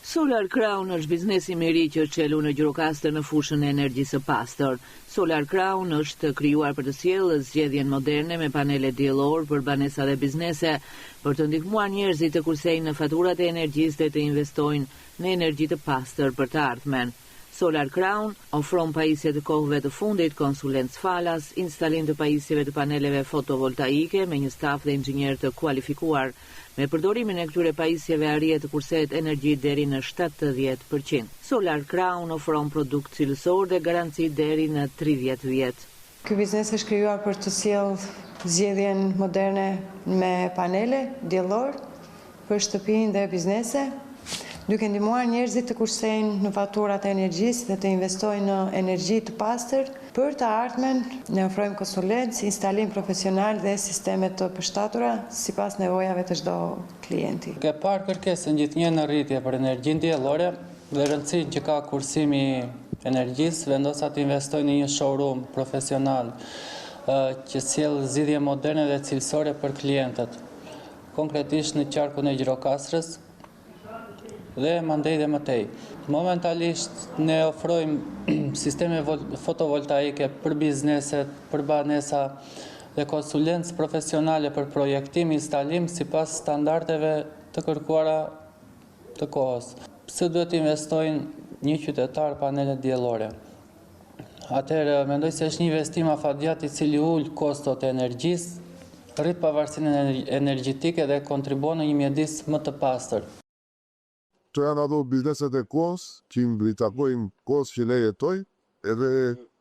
Solar Crown është biznesi i ri që është çelur në Gjirokastër në fushën e energjisë së pastër. Solar Crown është krijuar për të sjellë zgjedhjen moderne me panele diellor për banesa dhe biznese, për të ndihmuar njerëzit të kursejnë në faturat e energjisë dhe të investojnë në energji të pastër për të ardhmen. Solar Crown ofron pajisje të kohëve të fundit, konsulencë falas, instalim të pajisjeve të paneleve fotovoltaike me një staf dhe inxhinier të kualifikuar. Me përdorimin e këtyre pajisjeve arrihet të kursehet energji deri në 70%. Solar Crown ofron produkt cilësor dhe garanci deri në 30 vjet. Ky biznes është krijuar për të sjellë zgjedhjen moderne me panele diellor për shtëpinë dhe biznese, duke ndihmuar njerëzit të kursejnë në faturat e energjisë dhe të investojnë në energji të pastër. Për të ardhmen ne ofrojmë konsulencë, instalim profesional dhe sisteme të përshtatura sipas nevojave të çdo klienti. Ke parë kërkesën gjithnjë në rritje për energjinë diellore dhe rëndësinë që ka kursimi i energjisë, vendosa të investojë në një showroom profesional që sjell zgjidhje moderne dhe cilësore për klientët. Konkretisht në qarkun e Gjirokastrës dhe mandej dhe mëtej. Momentalisht ne ofrojmë sisteme fotovoltaike për bizneset, për banesa dhe konsulencë profesionale për projektim, instalim sipas standardeve të kërkuara të kohës. Pse duhet investojnë një qytetar panele diellore? Atëherë mendoj se është një investim afatgjat i cili ul kostot e energjisë, rrit pavarësinë energjetike dhe kontribuon në një mjedis më të pastër. Të janë ato bizneset e kohës, që i takojnë kohës që ne jetoj, edhe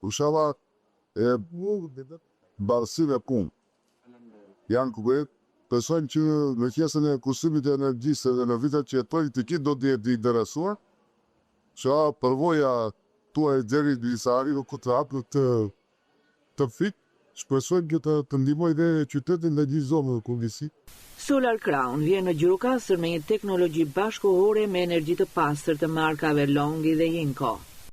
ushava e barësive punë. Janë kuhet, besojnë që në pjesën e kursimit e energjisë dhe në vitet që jetoj, të kitë do të jetë i interesuar, që përvoja tuaj deri disa ari do këtë hapë të fikë, shpresojmë që të ndihmoj dhe qytetin dhe gjithë zonën ku visi. Solar Crown vjen në Gjirokastër me një teknologji bashkëkohore me energji të pastër të markave Longi dhe Jinko.